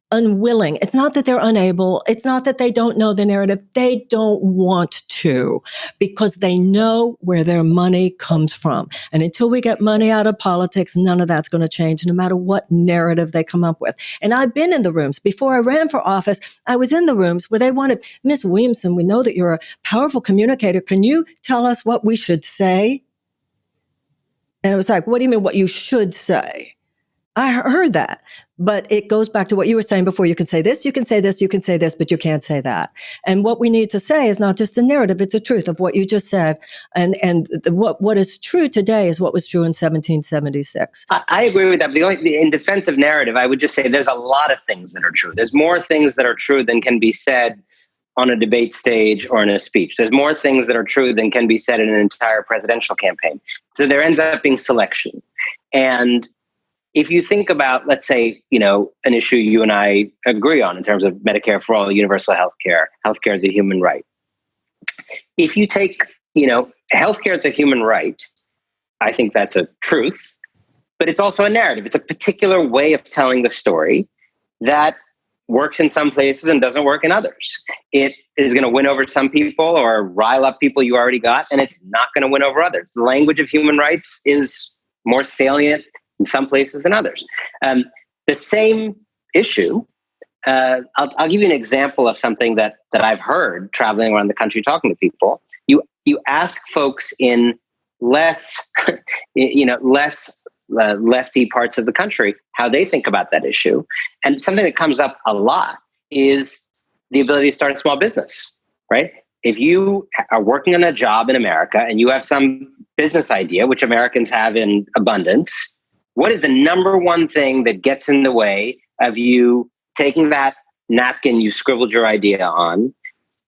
[SPEAKER 1] unwilling. It's not that they're unable. It's not that they don't know the narrative. They don't want to, because they know where their money comes from. And until we get money out of politics, none of that's going to change, no matter what narrative they come up with. And I've been in the rooms. Before I ran for office, I was in the rooms where they wanted, Ms. Williamson, we know that you're a powerful communicator. Can you tell us what we should say? And it was like, what do you mean what you should say? I heard that, but it goes back to what you were saying before. You can say this, you can say this, you can say this, but you can't say that. And what we need to say is not just a narrative, it's a truth of what you just said. And what is true today is what was true in 1776.
[SPEAKER 2] I agree with that. But in defense of narrative, I would just say there's a lot of things that are true. There's more things that are true than can be said on a debate stage or in a speech. There's more things that are true than can be said in an entire presidential campaign. So there ends up being selection. And if you think about, let's say, an issue you and I agree on in terms of Medicare for all, universal healthcare is a human right. If you take, healthcare is a human right, I think that's a truth, but it's also a narrative. It's a particular way of telling the story that works in some places and doesn't work in others. It is going to win over some people or rile up people you already got, and it's not going to win over others. The language of human rights is more salient in some places than others. The same issue I'll give you an example of something that I've heard traveling around the country talking to people. You ask folks in less, less lefty parts of the country how they think about that issue, and something that comes up a lot is the ability to start a small business. Right? If you are working on a job in America and you have some business idea, which Americans have in abundance, what is the number one thing that gets in the way of you taking that napkin you scribbled your idea on,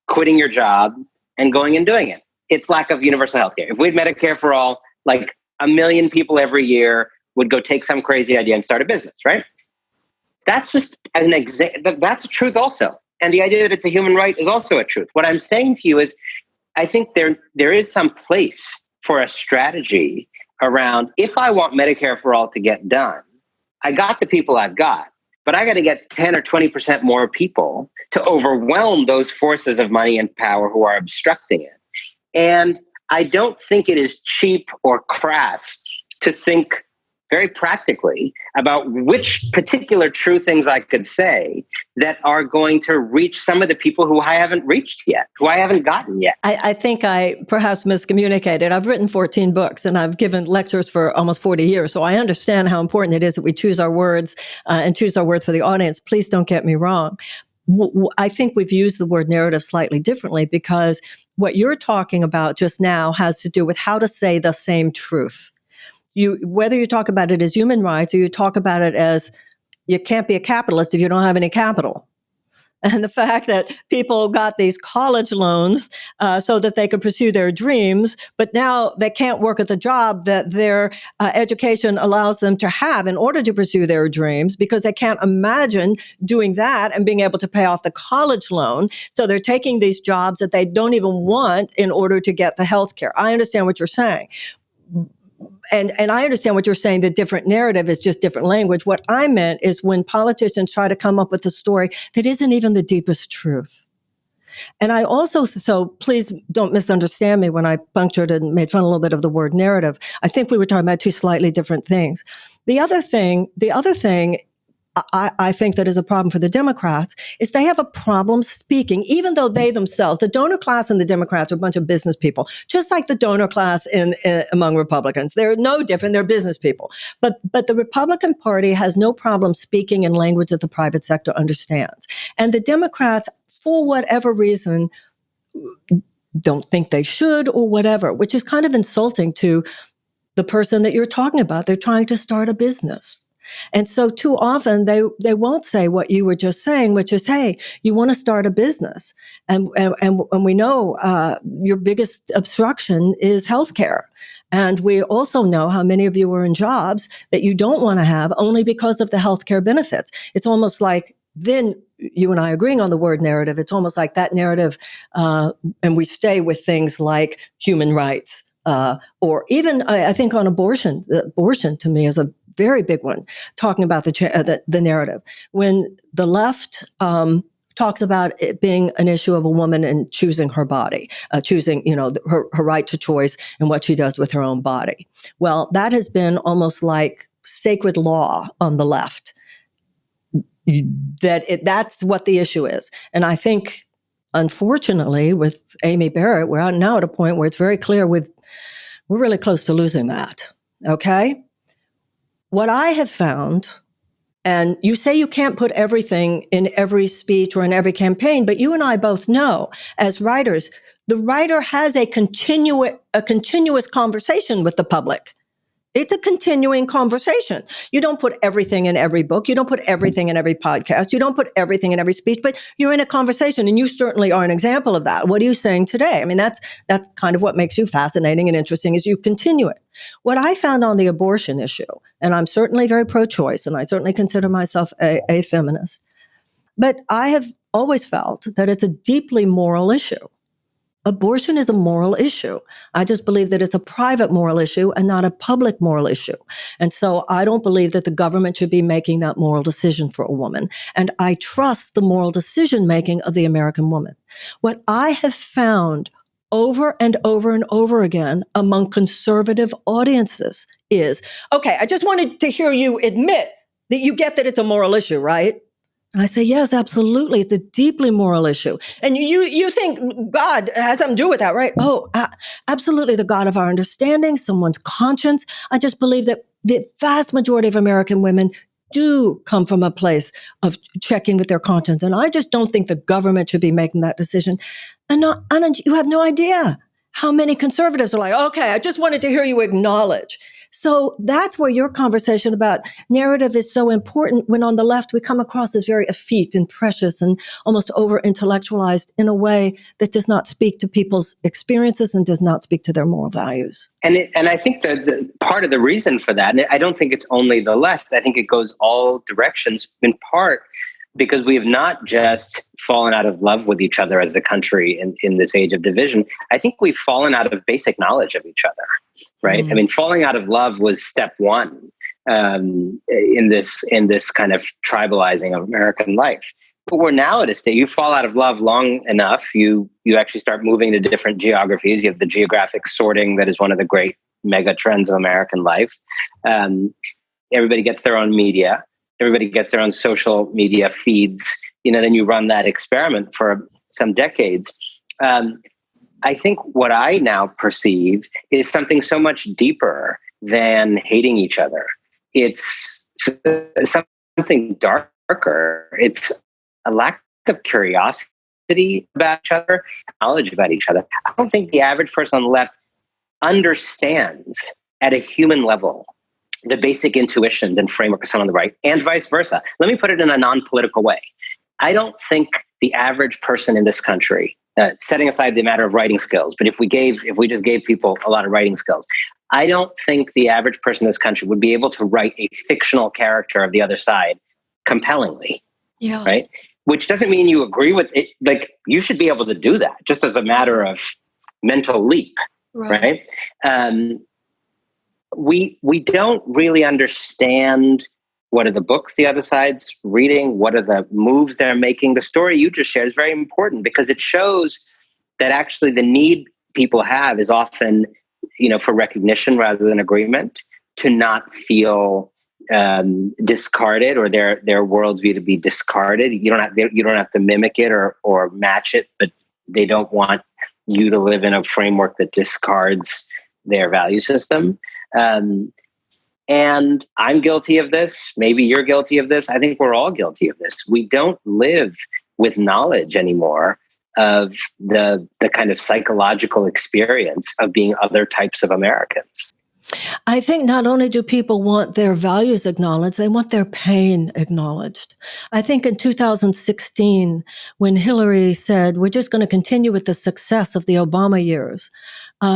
[SPEAKER 2] quitting your job, and going and doing it? It's lack of universal health care. If we had Medicare for all, like 1 million people every year would go take some crazy idea and start a business, right? That's just as an example. That's a truth also. And the idea that it's a human right is also a truth. What I'm saying to you is, I think there is some place for a strategy around, if I want Medicare for all to get done, I got the people I've got, but I got to get 10 or 20% more people to overwhelm those forces of money and power who are obstructing it. And I don't think it is cheap or crass to think very practically about which particular true things I could say that are going to reach some of the people who I haven't reached yet, who I haven't gotten yet.
[SPEAKER 1] I think I perhaps miscommunicated. I've written 14 books and I've given lectures for almost 40 years. So I understand how important it is that we choose our words and choose our words for the audience. Please don't get me wrong. I think we've used the word narrative slightly differently, because what you're talking about just now has to do with how to say the same truth. Whether you talk about it as human rights or you talk about it as you can't be a capitalist if you don't have any capital. And the fact that people got these college loans so that they could pursue their dreams, but now they can't work at the job that their education allows them to have in order to pursue their dreams, because they can't imagine doing that and being able to pay off the college loan. So they're taking these jobs that they don't even want in order to get the health care. I understand what you're saying. And I understand what you're saying, the different narrative is just different language. What I meant is when politicians try to come up with a story that isn't even the deepest truth. And I also, so please don't misunderstand me when I punctured and made fun a little bit of the word narrative. I think we were talking about two slightly different things. The other thing I think that is a problem for the Democrats is they have a problem speaking, even though they themselves, the donor class and the Democrats are a bunch of business people, just like the donor class among Republicans. They're no different. They're business people. But the Republican Party has no problem speaking in language that the private sector understands. And the Democrats, for whatever reason, don't think they should or whatever, which is kind of insulting to the person that you're talking about. They're trying to start a business. And so too often they won't say what you were just saying, which is, hey, you want to start a business. And we know your biggest obstruction is healthcare. And we also know how many of you are in jobs that you don't want to have only because of the healthcare benefits. It's almost like then you and I agreeing on the word narrative. It's almost like that narrative, and we stay with things like human rights, or even I think on abortion. Abortion to me is a very big one, talking about the narrative. When the left talks about it being an issue of a woman and choosing her body, choosing, her right to choice and what she does with her own body. Well, that has been almost like sacred law on the left. That's what the issue is. And I think, unfortunately, with Amy Barrett, we're now at a point where it's very clear we're really close to losing that. Okay? What I have found, and you say you can't put everything in every speech or in every campaign, but you and I both know as writers, the writer has a continuous conversation with the public. It's a continuing conversation. You don't put everything in every book. You don't put everything in every podcast. You don't put everything in every speech, but you're in a conversation, and you certainly are an example of that. What are you saying today? I mean, that's kind of what makes you fascinating and interesting, is you continue it. What I found on the abortion issue, and I'm certainly very pro-choice, and I certainly consider myself a feminist, but I have always felt that it's a deeply moral issue. Abortion is a moral issue. I just believe that it's a private moral issue and not a public moral issue. And so I don't believe that the government should be making that moral decision for a woman. And I trust the moral decision-making of the American woman. What I have found over and over and over again among conservative audiences is, okay, I just wanted to hear you admit that you get that it's a moral issue, right? And I say, yes, absolutely. It's a deeply moral issue. And you think God has something to do with that, right? Oh, absolutely. The God of our understanding, someone's conscience. I just believe that the vast majority of American women do come from a place of checking with their conscience. And I just don't think the government should be making that decision. And Anand, you have no idea how many conservatives are like, okay, I just wanted to hear you acknowledge. So that's where your conversation about narrative is so important, when on the left we come across as very effete and precious and almost over-intellectualized in a way that does not speak to people's experiences and does not speak to their moral values.
[SPEAKER 2] And I think that the part of the reason for that, and I don't think it's only the left, I think it goes all directions, in part because we have not just fallen out of love with each other as a country in this age of division. I think we've fallen out of basic knowledge of each other, right? I mean, falling out of love was step one in this kind of tribalizing of American life. But we're now at a state, you fall out of love long enough, you actually start moving to different geographies. You have the geographic sorting that is one of the great mega trends of American life. Everybody gets their own media. Everybody gets their own social media feeds. Then you run that experiment for some decades. I think what I now perceive is something so much deeper than hating each other. It's something darker. It's a lack of curiosity about each other, knowledge about each other. I don't think the average person on the left understands at a human level the basic intuitions and framework of someone on the right, and vice versa. Let me put it in a non-political way. I don't think the average person in this country, setting aside the matter of writing skills, but if we just gave people a lot of writing skills, I don't think the average person in this country would be able to write a fictional character of the other side compellingly. Yeah. Right? Which doesn't mean you agree with it. Like, you should be able to do that just as a matter of mental leap. Right? We don't really understand what are the books the other side's reading, what are the moves they're making. The story you just shared is very important because it shows that actually the need people have is often, for recognition rather than agreement, to not feel discarded or their worldview to be discarded. You don't have to mimic it or match it, but they don't want you to live in a framework that discards their value system. And I'm guilty of this. Maybe you're guilty of this. I think we're all guilty of this. We don't live with knowledge anymore of the kind of psychological experience of being other types of Americans.
[SPEAKER 1] I think not only do people want their values acknowledged, they want their pain acknowledged. I think in 2016, when Hillary said, we're just going to continue with the success of the Obama years,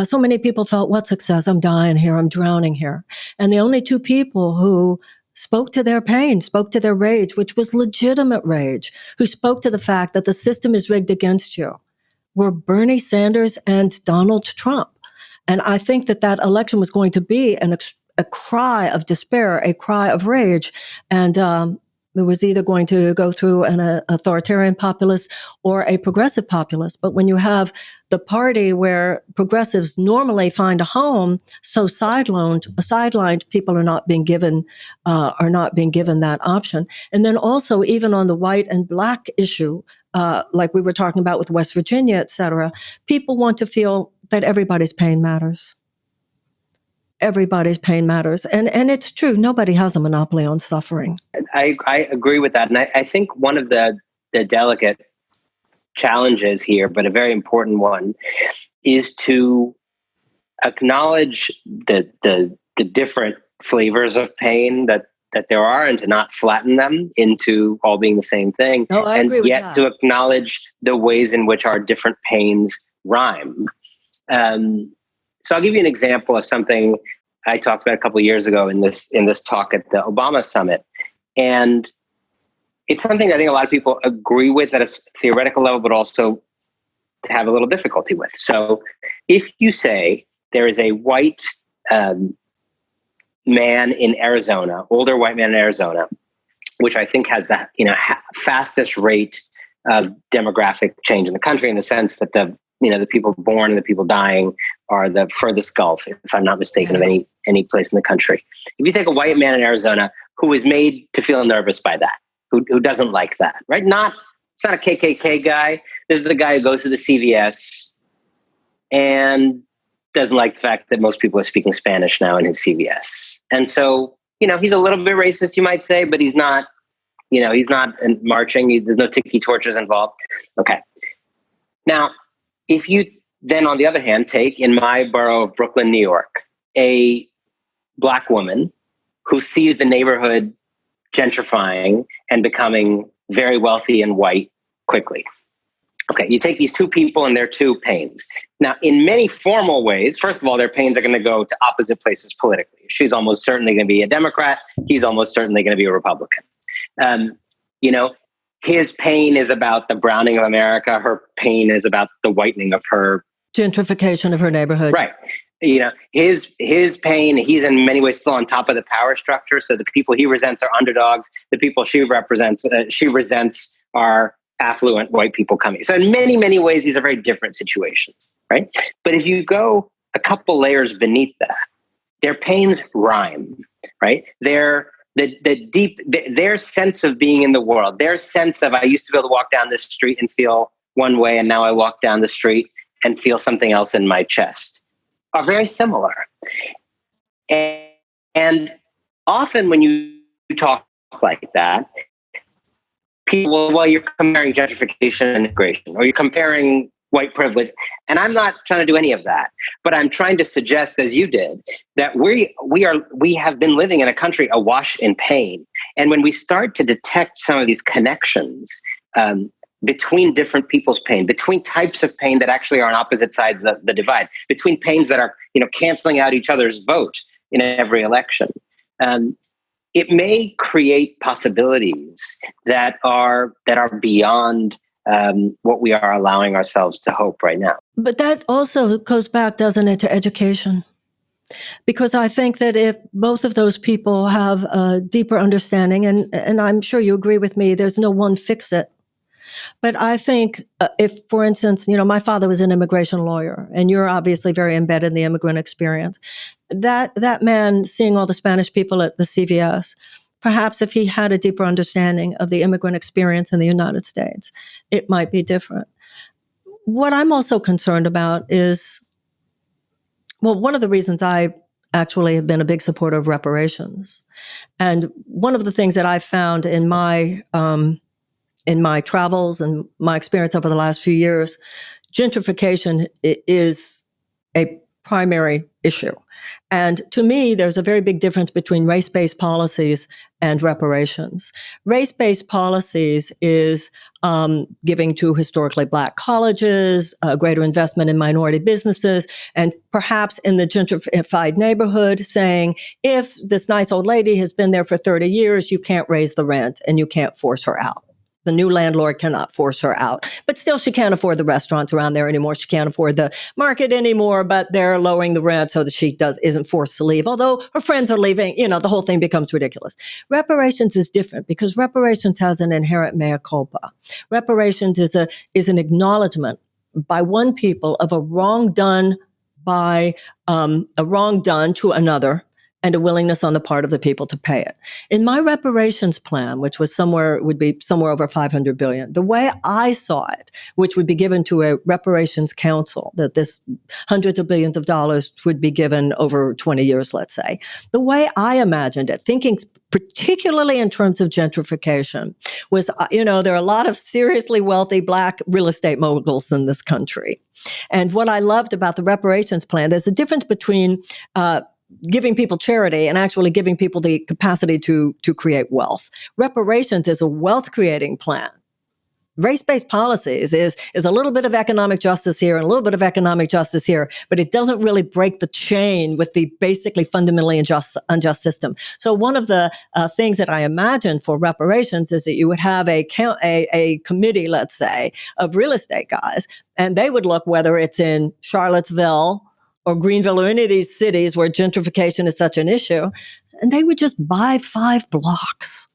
[SPEAKER 1] so many people felt, what success? I'm dying here. I'm drowning here. And the only two people who spoke to their pain, spoke to their rage, which was legitimate rage, who spoke to the fact that the system is rigged against you, were Bernie Sanders and Donald Trump. And I think that election was going to be a cry of despair, a cry of rage. And it was either going to go through an authoritarian populist or a progressive populist. But when you have the party where progressives normally find a home, so sidelined, people are not being given that option. And then also, even on the white and black issue, like we were talking about with West Virginia, et cetera, people want to feel that everybody's pain matters. Everybody's pain matters. And it's true. Nobody has a monopoly on suffering.
[SPEAKER 2] I agree with that. And I think one of the delicate challenges here, but a very important one, is to acknowledge the different flavors of pain that there are, and to not flatten them into all being the same thing.
[SPEAKER 1] Oh, I agree with that.
[SPEAKER 2] And yet to acknowledge the ways in which our different pains rhyme. So I'll give you an example of something I talked about a couple of years ago in this talk at the Obama summit. And it's something I think a lot of people agree with at a theoretical level, but also have a little difficulty with. So if you say there is a white man in Arizona, older white man in Arizona, which I think has the fastest rate of demographic change in the country, in the sense that the people born and the people dying are the furthest gulf, if I'm not mistaken, of any place in the country. If you take a white man in Arizona who is made to feel nervous by that, who doesn't like that, right? It's not a KKK guy. This is the guy who goes to the CVS and doesn't like the fact that most people are speaking Spanish now in his CVS. And so, he's a little bit racist, you might say, but he's not marching. There's no tiki torches involved. Okay. Now, if you then, on the other hand, take in my borough of Brooklyn, New York, a Black woman who sees the neighborhood gentrifying and becoming very wealthy and white quickly. Okay, you take these two people and their two pains. Now, in many formal ways, first of all, their pains are going to go to opposite places politically. She's almost certainly going to be a Democrat. He's almost certainly going to be a Republican. His pain is about the browning of America. Her pain is about the whitening of her
[SPEAKER 1] gentrification of her neighborhood.
[SPEAKER 2] Right. His pain, he's in many ways still on top of the power structure. So the people he resents are underdogs. The people she resents are affluent white people coming. So in many, many ways, these are very different situations, right? But if you go a couple layers beneath that, their pains rhyme, right? Their sense of being in the world, their sense of, I used to be able to walk down this street and feel one way, and now I walk down the street and feel something else in my chest, are very similar. And often when you talk like that, people, well, you're comparing gentrification and immigration, or you're comparing white privilege. And I'm not trying to do any of that, but I'm trying to suggest, as you did, that we have been living in a country awash in pain. And when we start to detect some of these connections between different people's pain, between types of pain that actually are on opposite sides of the divide, between pains that are, canceling out each other's vote in every election, it may create possibilities that are beyond what we are allowing ourselves to hope right now.
[SPEAKER 1] But that also goes back, doesn't it, to education? Because I think that if both of those people have a deeper understanding, and I'm sure you agree with me, there's no one fix-it. But I think if, for instance, my father was an immigration lawyer, and you're obviously very embedded in the immigrant experience. That man seeing all the Spanish people at the CVS, perhaps if he had a deeper understanding of the immigrant experience in the United States, it might be different. What I'm also concerned about is, well, one of the reasons I actually have been a big supporter of reparations, and one of the things that I found in my travels and my experience over the last few years, gentrification is a primary issue. And to me, there's a very big difference between race-based policies and reparations. Race-based policies is giving to historically Black colleges, a greater investment in minority businesses, and perhaps in the gentrified neighborhood saying, if this nice old lady has been there for 30 years, you can't raise the rent and you can't force her out. The new landlord cannot force her out. But still, she can't afford the restaurants around there anymore. She can't afford the market anymore, but they're lowering the rent so that she isn't forced to leave. Although her friends are leaving, the whole thing becomes ridiculous. Reparations is different because reparations has an inherent mea culpa. Reparations is an acknowledgement by one people of a wrong done to another, and a willingness on the part of the people to pay it. In my reparations plan, which would be somewhere over $500 billion, the way I saw it, which would be given to a reparations council, that this hundreds of billions of dollars would be given over 20 years, let's say. The way I imagined it, thinking particularly in terms of gentrification, was, there are a lot of seriously wealthy Black real estate moguls in this country. And what I loved about the reparations plan, there's a difference between giving people charity and actually giving people the capacity to create wealth. Reparations is a wealth creating plan. Race-based policies is a little bit of economic justice here and a little bit of economic justice here, but it doesn't really break the chain with the basically fundamentally unjust system. So one of the things that I imagine for reparations is that you would have a committee, let's say, of real estate guys, and they would look whether it's in Charlottesville or Greenville or any of these cities where gentrification is such an issue, and they would just buy 5 blocks.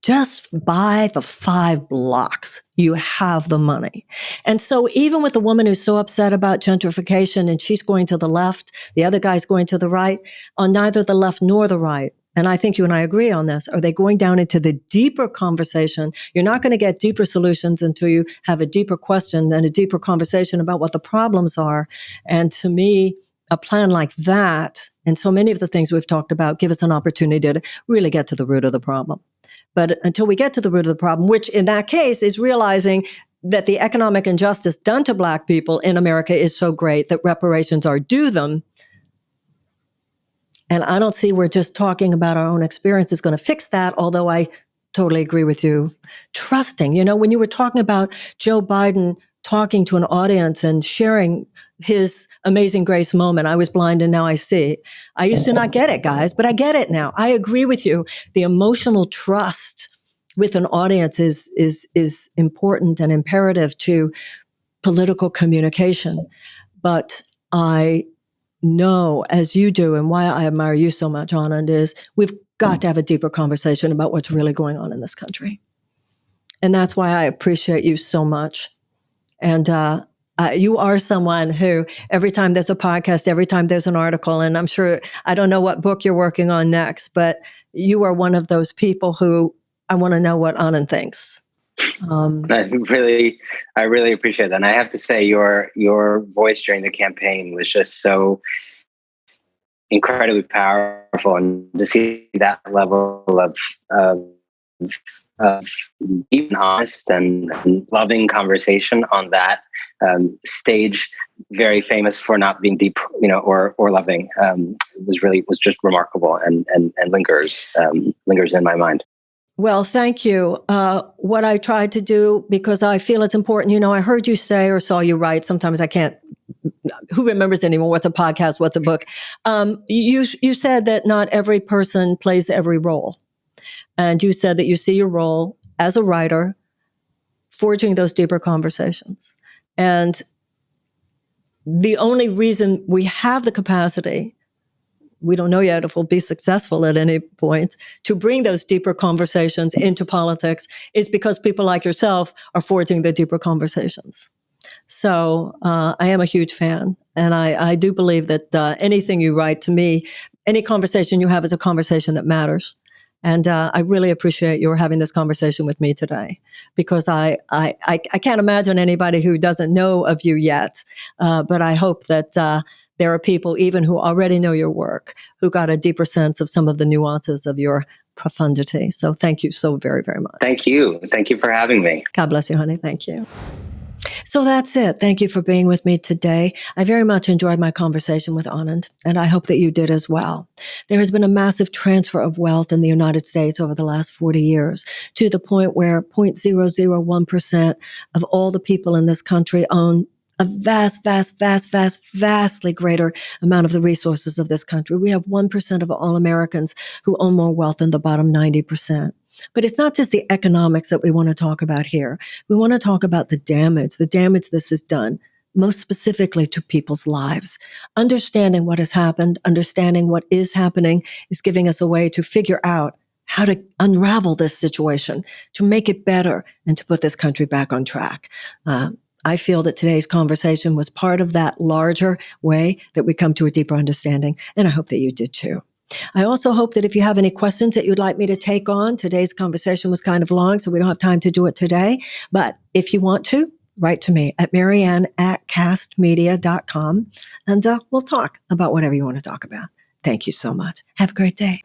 [SPEAKER 1] Just buy the 5 blocks. You have the money. And so even with the woman who's so upset about gentrification and she's going to the left, the other guy's going to the right, on neither the left nor the right, And I think you and I agree on this. Are they going down into the deeper conversation? You're not going to get deeper solutions until you have a deeper question and a deeper conversation about what the problems are. And to me, a plan like that, and so many of the things we've talked about, give us an opportunity to really get to the root of the problem. But until we get to the root of the problem, which in that case is realizing that the economic injustice done to Black people in America is so great that reparations are due them. And I don't see where just talking about our own experience is going to fix that, although I totally agree with you. Trusting, when you were talking about Joe Biden talking to an audience and sharing his amazing grace moment, I was blind and now I see. I used to not get it, guys, but I get it now. I agree with you. The emotional trust with an audience is important and imperative to political communication. But I know, as you do, and why I admire you so much, Anand, is we've got to have a deeper conversation about what's really going on in this country. And that's why I appreciate you so much. And you are someone who, every time there's a podcast, every time there's an article, and I'm sure, I don't know what book you're working on next, but you are one of those people who I want to know what Anand thinks.
[SPEAKER 2] I really appreciate that. And I have to say, your voice during the campaign was just so incredibly powerful, and to see that level of deep and honest and loving conversation on that stage, very famous for not being deep, or loving, was just remarkable and lingers in my mind.
[SPEAKER 1] Well, thank you. What I tried to do, because I feel it's important, I heard you say or saw you write, sometimes I can't, who remembers anymore what's a podcast, what's a book? You said that not every person plays every role. And you said that you see your role as a writer, forging those deeper conversations. And the only reason we have the capacity, we don't know yet if we'll be successful at any point, to bring those deeper conversations into politics is because people like yourself are forging the deeper conversations. So I am a huge fan. And I do believe that anything you write, to me, any conversation you have is a conversation that matters. And I really appreciate your having this conversation with me today, because I can't imagine anybody who doesn't know of you yet. But I hope that there are people even who already know your work, who got a deeper sense of some of the nuances of your profundity. So thank you so very, very much.
[SPEAKER 2] Thank you. Thank you for having me.
[SPEAKER 1] God bless you, honey. Thank you. So that's it. Thank you for being with me today. I very much enjoyed my conversation with Anand, and I hope that you did as well. There has been a massive transfer of wealth in the United States over the last 40 years, to the point where 0.001% of all the people in this country own a vastly greater amount of the resources of this country. We have 1% of all Americans who own more wealth than the bottom 90%. But it's not just the economics that we want to talk about here. We want to talk about the damage this has done, most specifically to people's lives. Understanding what has happened, understanding what is happening, is giving us a way to figure out how to unravel this situation, to make it better, and to put this country back on track. I feel that today's conversation was part of that larger way that we come to a deeper understanding, and I hope that you did too. I also hope that if you have any questions that you'd like me to take on, today's conversation was kind of long, so we don't have time to do it today. But if you want to, write to me at Marianne@castmedia.com, and we'll talk about whatever you want to talk about. Thank you so much. Have a great day.